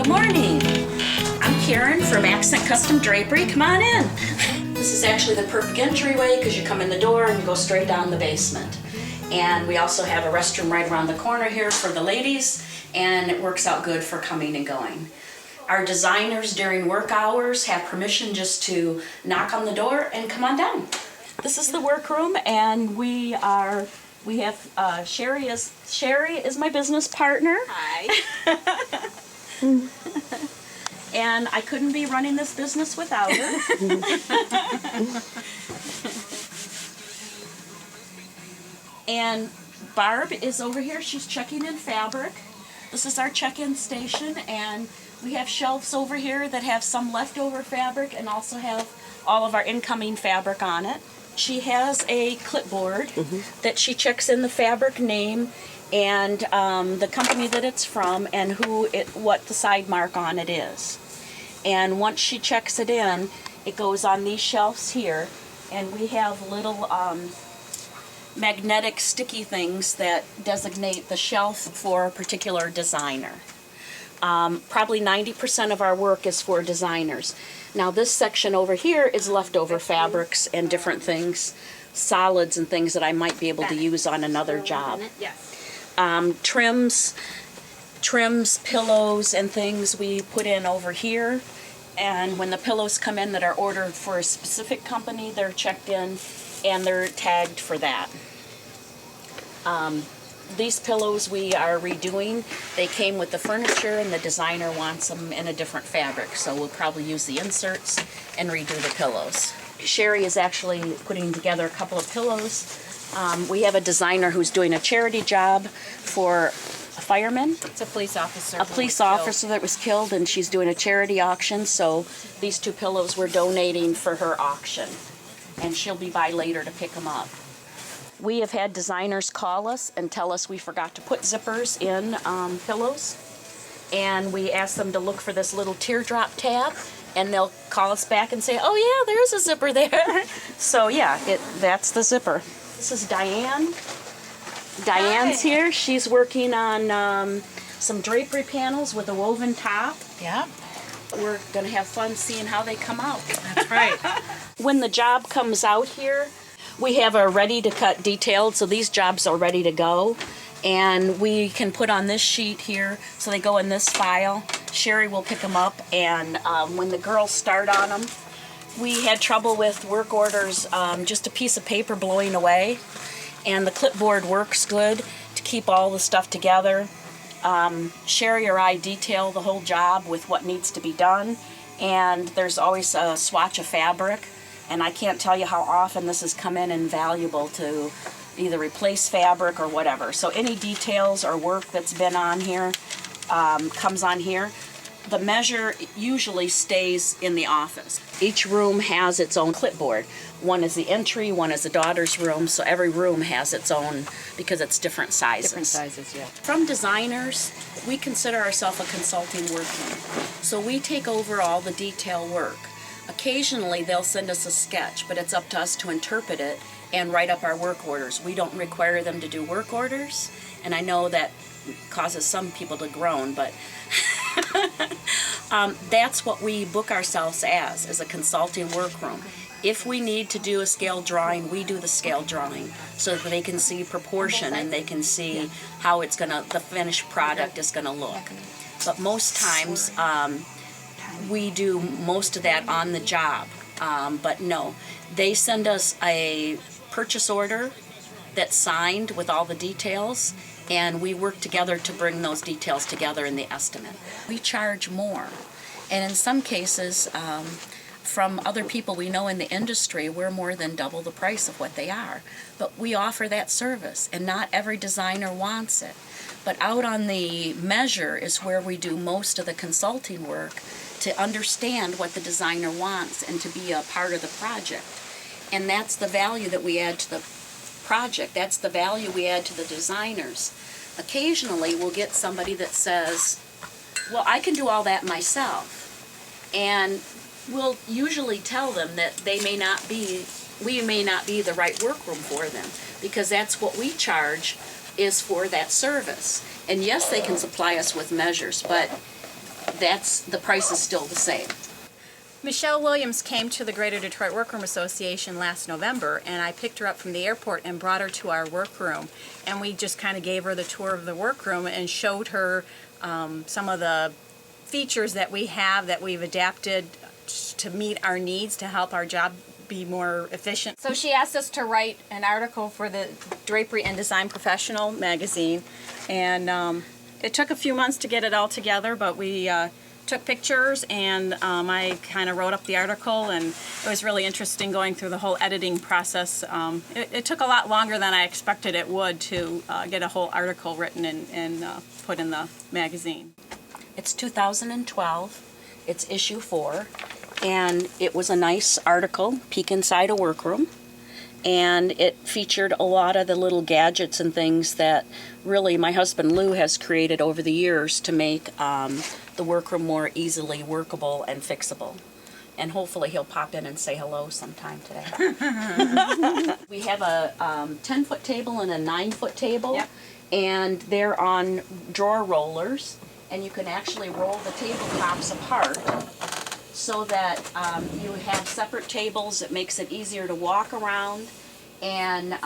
Good morning. I'm Karen from Accent Custom Drapery. Come on in. This is actually the perfect entryway because you come in the door and you go straight down the basement. And we also have a restroom right around the corner here for the ladies, and it works out good for coming and going. Our designers during work hours have permission just to knock on the door and come on down. This is the workroom, and we have Shari is my business partner. Hi. And I couldn't be running this business without her. And Barb is over here. She's checking in fabric. This is our check-in station, and we have shelves over here that have some leftover fabric and also have all of our incoming fabric on it. She has a clipboard that she checks in the fabric name and the company that it's from and what the side mark on it is. And once she checks it in, it goes on these shelves here, and we have little magnetic sticky things that designate the shelf for a particular designer. Probably 90% of our work is for designers. Now this section over here is leftover fabrics and different things, solids and things that I might be able to use on another job. Yes. Trims, pillows, and things we put in over here. And when the pillows come in that are ordered for a specific company, they're checked in and they're tagged for that. These pillows we are redoing. They came with the furniture and the designer wants them in a different fabric, so we'll probably use the inserts and redo the pillows. Shari is actually putting together a couple of pillows. We have a designer who's doing a charity job for a fireman. It's a police officer. A police officer that was killed, and she's doing a charity auction, so these two pillows we're donating for her auction. And she'll be by later to pick them up. We have had designers call us and tell us we forgot to put zippers in pillows, and we ask them to look for this little teardrop tab, and they'll call us back and say, oh yeah, there's a zipper there. So yeah, that's the zipper. This is Diane. Diane's here. She's working on some drapery panels with a woven top. Yeah. We're going to have fun seeing how they come out. That's right. When the job comes out here, we have a ready-to-cut detailed, so these jobs are ready to go. And we can put on this sheet here, so they go in this file. Shari will pick them up, and when the girls start on them, we had trouble with work orders, just a piece of paper blowing away. And the clipboard works good to keep all the stuff together. Shari or I detail the whole job with what needs to be done, and there's always a swatch of fabric. And I can't tell you how often this has come in invaluable to either replace fabric or whatever. So any details or work that's been on here comes on here. The measure usually stays in the office. Each room has its own clipboard. One is the entry, one is the daughter's room, so every room has its own because it's different sizes. Different sizes, yeah. From designers, we consider ourselves a consulting work team. So we take over all the detail work. Occasionally they'll send us a sketch, but it's up to us to interpret it and write up our work orders. We don't require them to do work orders, and I know that causes some people to groan, but that's what we book ourselves as a consulting workroom. If we need to do a scale drawing, we do the scale drawing so that they can see proportion and they can see how the finished product is gonna look. But most times, we do most of that on the job, but no, they send us a purchase order that's signed with all the details, and we work together to bring those details together in the estimate. We charge more, and in some cases, from other people we know in the industry, we're more than double the price of what they are. But we offer that service, and not every designer wants it. But out on the measure is where we do most of the consulting work to understand what the designer wants and to be a part of the project. And that's the value that we add to the project. That's the value we add to the designers. Occasionally we'll get somebody that says, well, I can do all that myself. And we'll usually tell them that we may not be the right workroom for them, because that's what we charge is for that service. And yes, they can supply us with measures, but the price is still the same. Michelle Williams came to the Greater Detroit Workroom Association last November, and I picked her up from the airport and brought her to our workroom. And we just kind of gave her the tour of the workroom and showed her some of the features that we have that we've adapted to meet our needs to help our job be more efficient. So she asked us to write an article for the Drapery and Design Professional magazine, and it took a few months to get it all together, but we took pictures, and I kind of wrote up the article, and it was really interesting going through the whole editing process. It took a lot longer than I expected it would to get a whole article written and put in the magazine. It's 2012, it's issue 4, and it was a nice article, Peek Inside a Workroom, and it featured a lot of the little gadgets and things that really my husband Lou has created over the years to make the workroom more easily workable and fixable. And hopefully he'll pop in and say hello sometime today. We have a 10-foot table and a 9-foot table, Yep. and they're on drawer rollers, and you can actually roll the tabletops apart so that you have separate tables. It makes it easier to walk around, and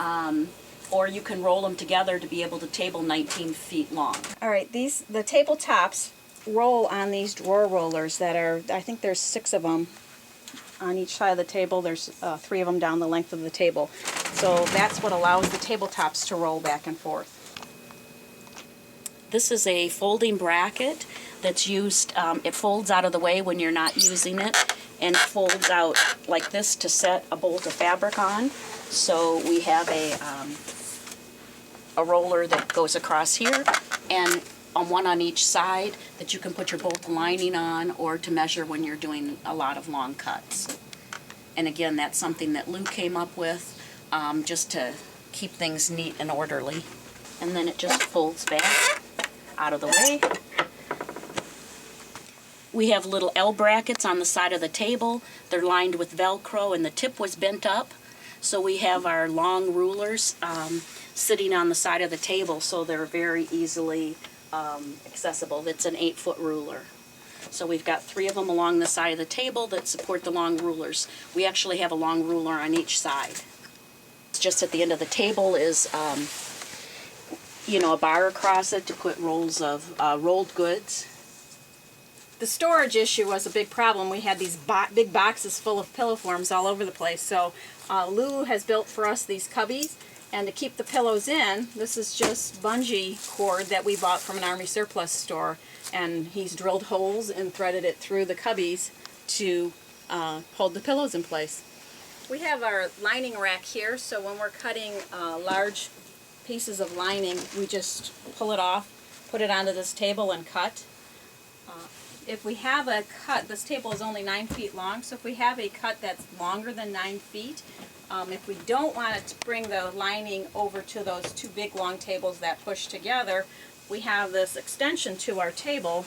or you can roll them together to be able to table 19 feet long. All right, the tabletops roll on these drawer rollers that are, I think there's 6 of them on each side of the table. There's 3 of them down the length of the table. So that's what allows the tabletops to roll back and forth. This is a folding bracket that's used, it folds out of the way when you're not using it, and folds out like this to set a bolt of fabric on. So we have a roller that goes across here, and one on each side that you can put your bolt lining on, or to measure when you're doing a lot of long cuts. And again, that's something that Lou came up with just to keep things neat and orderly. And then it just folds back out of the way. We have little L brackets on the side of the table. They're lined with Velcro, and the tip was bent up. So we have our long rulers sitting on the side of the table, so they're very easily accessible. It's an 8-foot ruler. So we've got 3 of them along the side of the table that support the long rulers. We actually have a long ruler on each side. Just at the end of the table is a bar across it to put rolls of rolled goods. The storage issue was a big problem. We had these big boxes full of pillow forms all over the place. So Lou has built for us these cubbies, and to keep the pillows in, this is just bungee cord that we bought from an Army surplus store, and he's drilled holes and threaded it through the cubbies to hold the pillows in place. We have our lining rack here, so when we're cutting large pieces of lining, we just pull it off, put it onto this table, and cut. If we have a cut, this table is only 9 feet long, so if we have a cut that's longer than 9 feet, if we don't want to bring the lining over to those 2 big long tables that push together, we have this extension to our table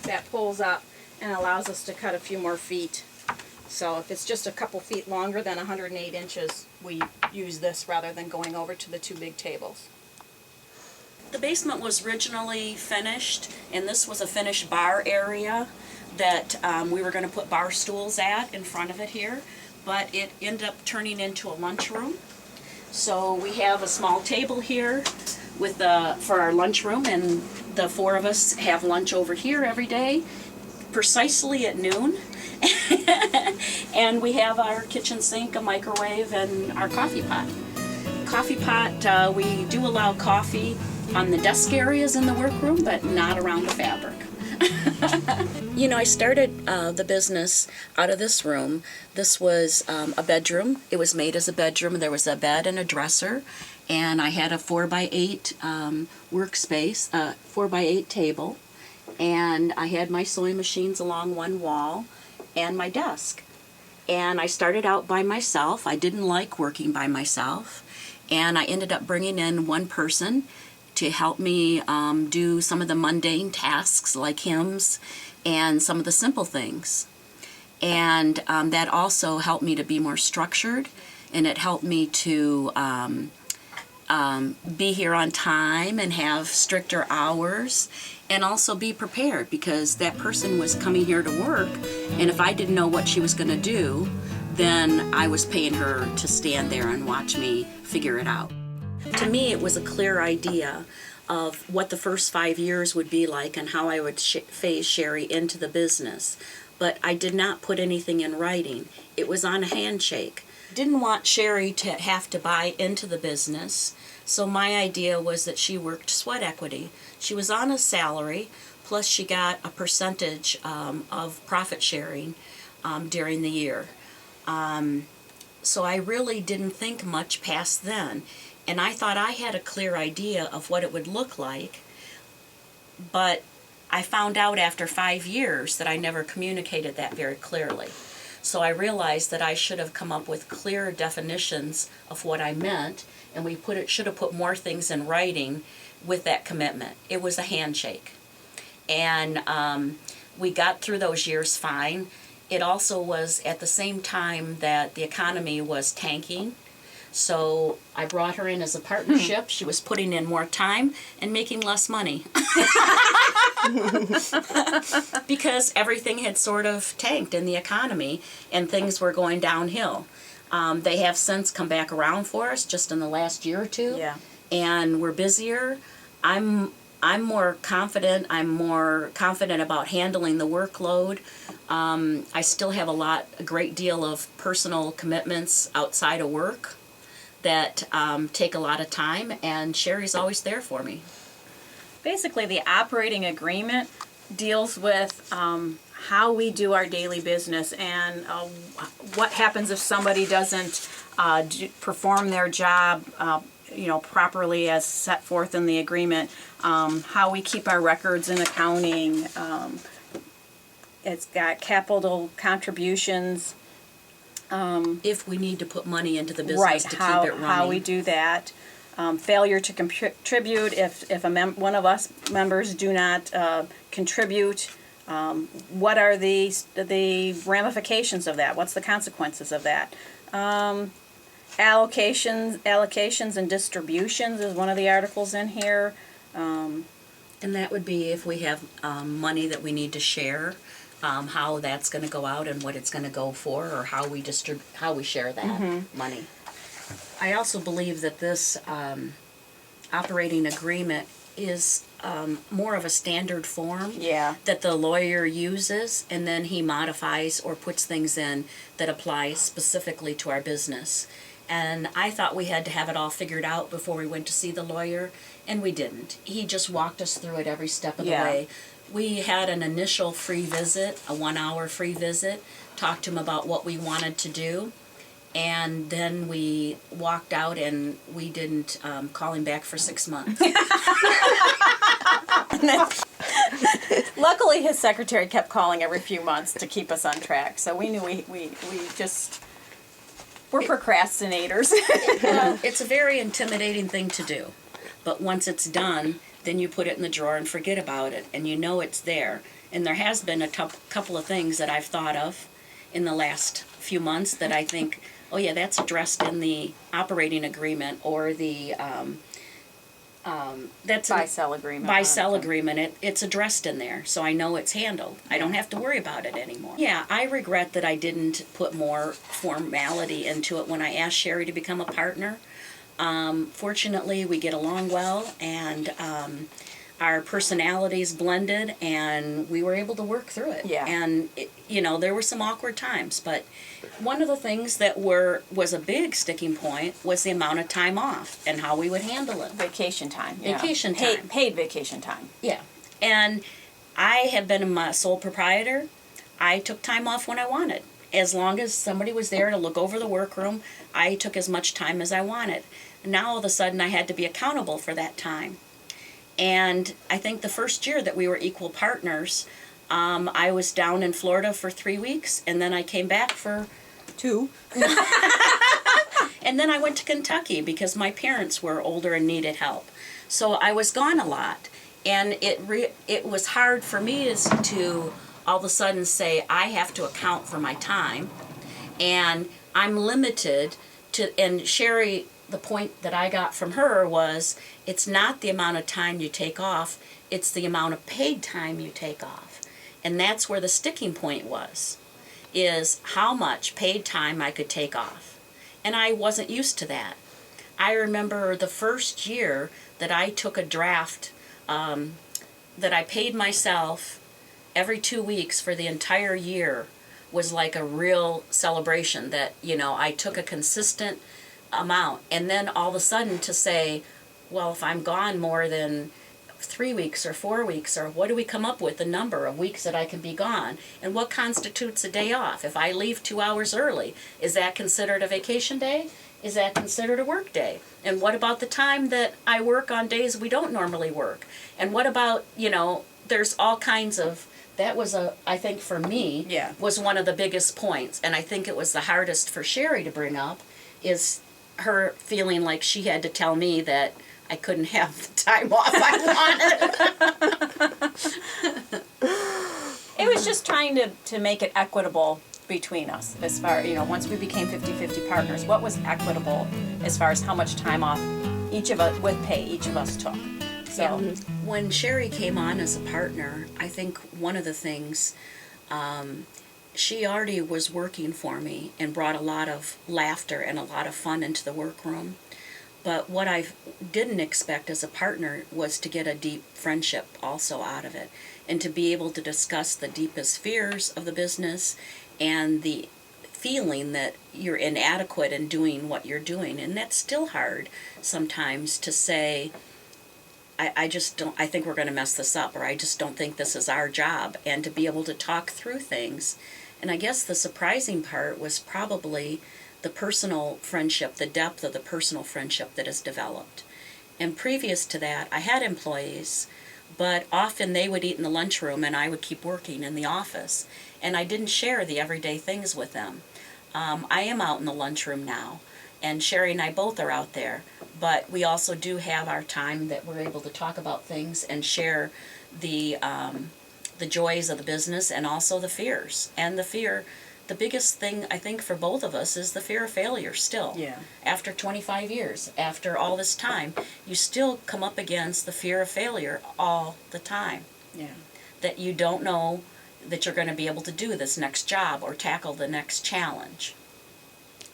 that pulls up and allows us to cut a few more feet. So if it's just a couple feet longer than 108 inches, we use this rather than going over to the 2 big tables. The basement was originally finished, and this was a finished bar area that we were going to put bar stools at in front of it here, but it ended up turning into a lunchroom. So we have a small table here with for our lunchroom, and the 4 of us have lunch over here every day, precisely at noon. And we have our kitchen sink, a microwave, and our coffee pot. Coffee pot, we do allow coffee on the desk areas in the workroom, but not around the fabric. I started the business out of this room. This was a bedroom. It was made as a bedroom. There was a bed and a dresser, and I had a 4x8 workspace, 4x8 table, and I had my sewing machines along one wall and my desk. And I started out by myself. I didn't like working by myself, and I ended up bringing in one person to help me do some of the mundane tasks like hymns and some of the simple things. And that also helped me to be more structured, and it helped me to be here on time and have stricter hours, and also be prepared, because that person was coming here to work, and if I didn't know what she was going to do, then I was paying her to stand there and watch me figure it out. To me, it was a clear idea of what the first 5 years would be like and how I would phase Shari into the business. But I did not put anything in writing. It was on a handshake. Didn't want Shari to have to buy into the business, so my idea was that she worked sweat equity. She was on a salary, plus she got a percentage of profit sharing during the year. So I really didn't think much past then. And I thought I had a clear idea of what it would look like, but I found out after 5 years that I never communicated that very clearly. So I realized that I should have come up with clear definitions of what I meant, and we should have put more things in writing with that commitment. It was a handshake. And we got through those years fine. It also was at the same time that the economy was tanking. So I brought her in as a partnership. She was putting in more time and making less money. Because everything had sort of tanked in the economy and things were going downhill. They have since come back around for us just in the last year or two. Yeah. And we're busier. I'm more confident. I'm more confident about handling the workload. I still have a great deal of personal commitments outside of work that take a lot of time, and Shari's always there for me. Basically, the operating agreement deals with how we do our daily business and what happens if somebody doesn't perform their job properly as set forth in the agreement, how we keep our records in accounting. It's got capital contributions. If we need to put money into the business Right, to keep it running. how we do that. Failure to contribute, if one of us members do not contribute, what are the ramifications of that? What's the consequences of that? Allocations and distributions is one of the articles in here. And that would be if we have money that we need to share, how that's going to go out and what it's going to go for, or how we share that money. I also believe that this operating agreement is more of a standard form that the lawyer uses, and then he modifies or puts things in that apply specifically to our business. And I thought we had to have it all figured out before we went to see the lawyer, and we didn't. He just walked us through it every step of the way. We had an initial free visit, a 1-hour free visit, talked to him about what we wanted to do, and then we walked out and we didn't call him back for 6 months. Luckily, his secretary kept calling every few months to keep us on track, so we knew we're procrastinators. It's a very intimidating thing to do, but once it's done, then you put it in the drawer and forget about it, and you know it's there. And there has been a couple of things that I've thought of in the last few months that I think, oh yeah, that's addressed in the operating agreement, or the that's Buy-sell agreement. Buy-sell agreement. It's addressed in there, so I know it's handled. I don't have to worry about it anymore. Yeah, I regret that I didn't put more formality into it when I asked Shari to become a partner. Fortunately, we get along well, and our personalities blended, and we were able to work through it. Yeah. And there were some awkward times, but one of the things that was a big sticking point was the amount of time off and how we would handle it. Vacation time. Vacation time. Paid vacation time. Yeah. And I have been a sole proprietor. I took time off when I wanted. As long as somebody was there to look over the workroom, I took as much time as I wanted. Now all of a sudden I had to be accountable for that time. And I think the first year that we were equal partners, I was down in Florida for 3 weeks, and then I came back for 2. And then I went to Kentucky because my parents were older and needed help. So I was gone a lot. And it was hard for me to all of a sudden say, I have to account for my time, and I'm limited to, and Shari the point that I got from her was, it's not the amount of time you take off, it's the amount of paid time you take off. And that's where the sticking point was, is how much paid time I could take off. And I wasn't used to that. I remember the first year that I took a draft, that I paid myself every 2 weeks for the entire year, was like a real celebration that, you know, I took a consistent amount. And then all of a sudden to say, well, if I'm gone more than 3 weeks or 4 weeks, or what do we come up with, the number of weeks that I can be gone? And what constitutes a day off? If I leave 2 hours early, is that considered a vacation day? Is that considered a work day? And what about the time that I work on days we don't normally work? And what about, you know, there's all kinds of, that was I think for me, Yeah. was one of the biggest points. And I think it was the hardest for Shari to bring up, is her feeling like she had to tell me that I couldn't have the time off I wanted. It was just trying to make it equitable between us, as far, you know, once we became 50-50 partners, what was equitable as far as how much time off each of us, with pay, each of us took. So, When Shari came on as a partner, I think one of the things, she already was working for me and brought a lot of laughter and a lot of fun into the workroom. But what I didn't expect as a partner was to get a deep friendship also out of it, and to be able to discuss the deepest fears of the business and the feeling that you're inadequate in doing what you're doing. And that's still hard sometimes to say, I just don't, I think we're going to mess this up, or I just don't think this is our job, and to be able to talk through things. And I guess the surprising part was probably the personal friendship, the depth of the personal friendship that has developed. And previous to that, I had employees, but often they would eat in the lunchroom and I would keep working in the office. And I didn't share the everyday things with them. I am out in the lunchroom now, and Shari and I both are out there. But we also do have our time that we're able to talk about things and share the joys of the business, and also the fears. And the biggest thing I think for both of us is the fear of failure still. Yeah. After 25 years, after all this time, you still come up against the fear of failure all the time. yeah. That you don't know that you're going to be able to do this next job or tackle the next challenge.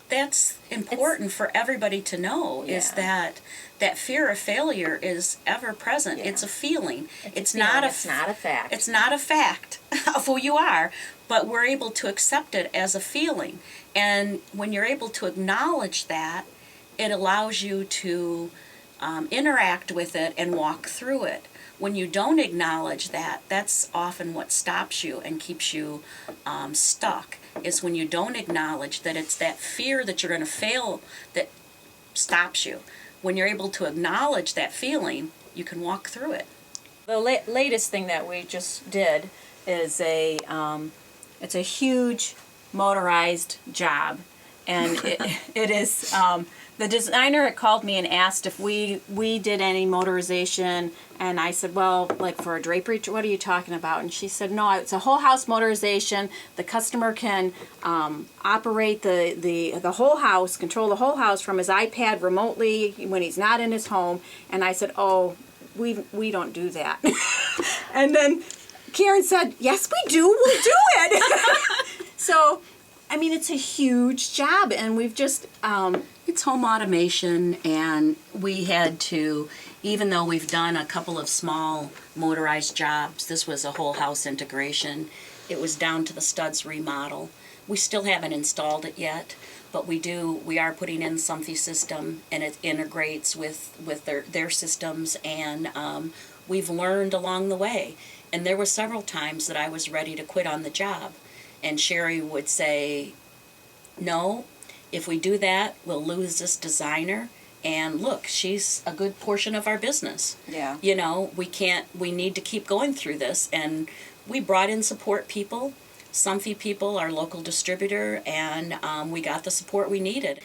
That's important for everybody to know, is Yeah. that fear of failure is ever present. Yeah. It's a feeling. It's feeling, not a it's not a fact. It's not a fact of who you are, but we're able to accept it as a feeling. And when you're able to acknowledge that, it allows you to interact with it and walk through it. When you don't acknowledge that, that's often what stops you and keeps you stuck, is when you don't acknowledge that it's that fear that you're going to fail that stops you. When you're able to acknowledge that feeling, you can walk through it. The latest thing that we just did is it's a huge motorized job, and it is, the designer had called me and asked if we did any motorization, and I said, well, like for a drapery, what are you talking about? And she said, no, it's a whole house motorization. The customer can operate the whole house, control the whole house from his iPad remotely when he's not in his home. And I said, oh, we don't do that. And then Karen said, yes, we do. We'll do it. So, I mean, it's a huge job, and we've just... It's home automation, and we had to, even though we've done a couple of small motorized jobs, this was a whole house integration. It was down to the studs remodel. We still haven't installed it yet, but we are putting in Somfy system, and it integrates with their systems, and we've learned along the way. And there were several times that I was ready to quit on the job, and Shari would say, no, if we do that, we'll lose this designer. And look, she's a good portion of our business. Yeah. You know, we need to keep going through this. And we brought in support people, Somfy people, our local distributor, and we got the support we needed.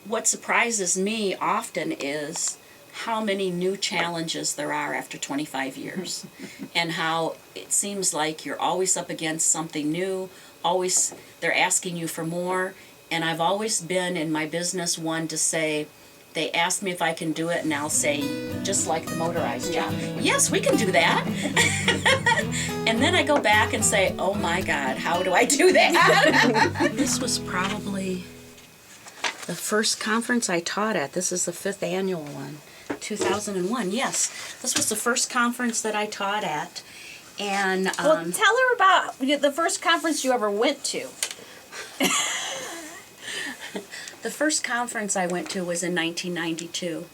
What surprises me often is how many new challenges there are after 25 years. And how it seems like you're always up against something new, always they're asking you for more. And I've always been in my business one to say they ask me if I can do it, and I'll say, just like the motorized job, yes, we can do that. And then I go back and say, oh my God, how do I do that? This was probably the first conference I taught at. This is the 5th annual one, 2001. Yes, this was the first conference that I taught at. And Well, tell her about the first conference you ever went to. the first conference I went to was in 1992,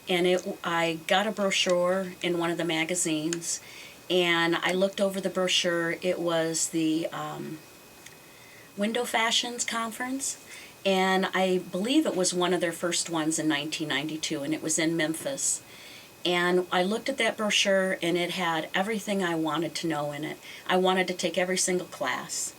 and I got a brochure in one of the magazines, and I looked over the brochure. It was the Window Fashions Conference, and I believe it was one of their first ones in 1992, and it was in Memphis. And I looked at that brochure, and it had everything I wanted to know in it. I wanted to take every single class.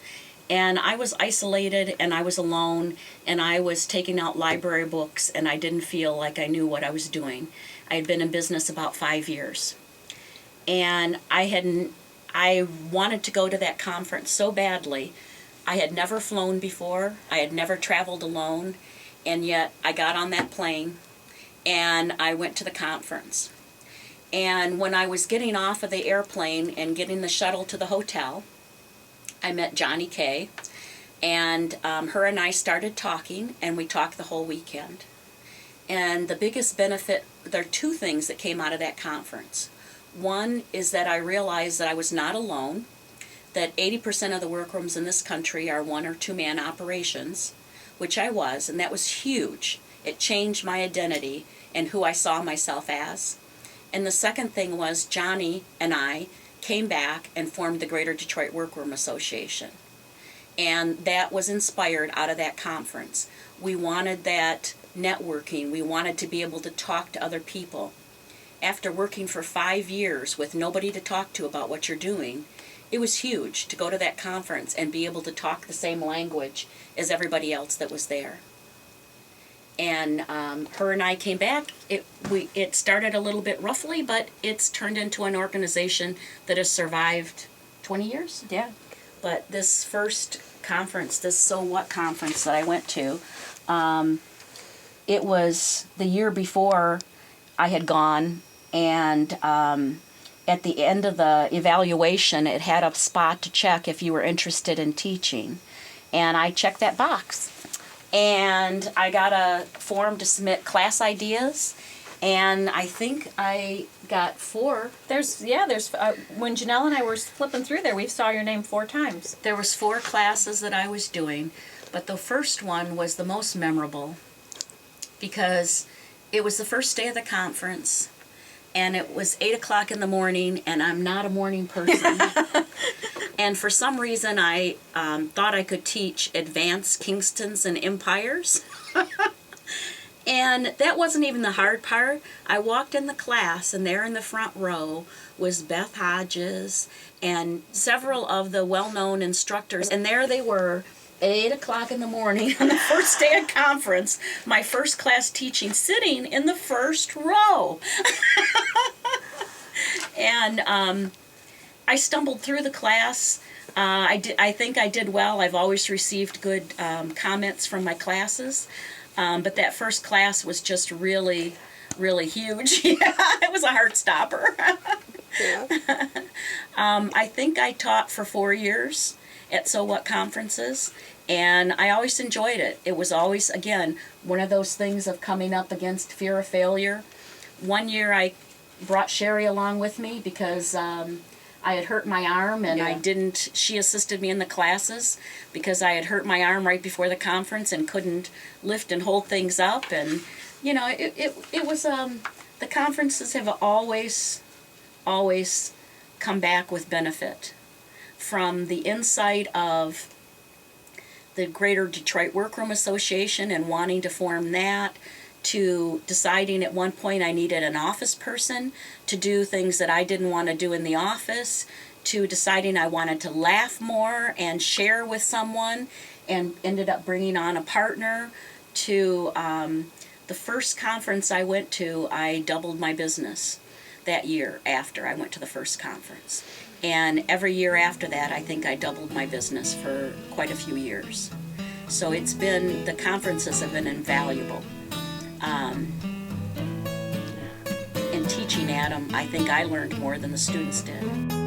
And I was isolated, and I was alone, and I was taking out library books, and I didn't feel like I knew what I was doing. I had been in business about 5 years. And I wanted to go to that conference so badly. I had never flown before. I had never traveled alone. And yet I got on that plane, and I went to the conference. And when I was getting off of the airplane and getting the shuttle to the hotel, I met Johnny Kay, and her and I started talking, and we talked the whole weekend. And the biggest benefit, there are 2 things that came out of that conference. One is that I realized that I was not alone, that 80% of the workrooms in this country are 1 or 2 man operations, which I was, and that was huge. It changed my identity and who I saw myself as. And the second thing was Johnny and I came back and formed the Greater Detroit Workroom Association. And that was inspired out of that conference. We wanted that networking. We wanted to be able to talk to other people. After working for 5 years with nobody to talk to about what you're doing, it was huge to go to that conference and be able to talk the same language as everybody else that was there. And her and I came back. It started a little bit roughly, but it's turned into an organization that has survived 20 years. Yeah. But this first conference, this So What conference that I went to, it was the year before I had gone, and at the end of the evaluation, it had a spot to check if you were interested in teaching. And I checked that box. And I got a form to submit class ideas, and I think I got 4. There's when Janelle and I were flipping through there, we saw your name 4 times. There was 4 classes that I was doing, but the first one was the most memorable because it was the first day of the conference, and it was 8 o'clock in the morning, and I'm not a morning person. And for some reason, I thought I could teach advanced Kingstons and Empires. And that wasn't even the hard part. I walked in the class, and there in the front row was Beth Hodges and several of the well-known instructors. And there they were, at 8 o'clock in the morning on the first day of conference, my first class teaching, sitting in the first row. And I stumbled through the class. I think I did well. I've always received good comments from my classes. But that first class was just really, really huge. Yeah, it was a heart stopper. Yeah. I think I taught for 4 years at So What conferences, and I always enjoyed it. It was always, again, one of those things of coming up against fear of failure. One year I brought Shari along with me because I had hurt my arm, and she assisted me in the classes because I had hurt my arm right before the conference and couldn't lift and hold things up. And, you know, it was, the conferences have always come back with benefit. From the insight of the Greater Detroit Workroom Association and wanting to form that, to deciding at one point I needed an office person to do things that I didn't want to do in the office, to deciding I wanted to laugh more and share with someone and ended up bringing on a partner, to the first conference I went to, I doubled my business that year after I went to the first conference. And every year after that, I think I doubled my business for quite a few years. So the conferences have been invaluable. at them, I think I learned more than the students did.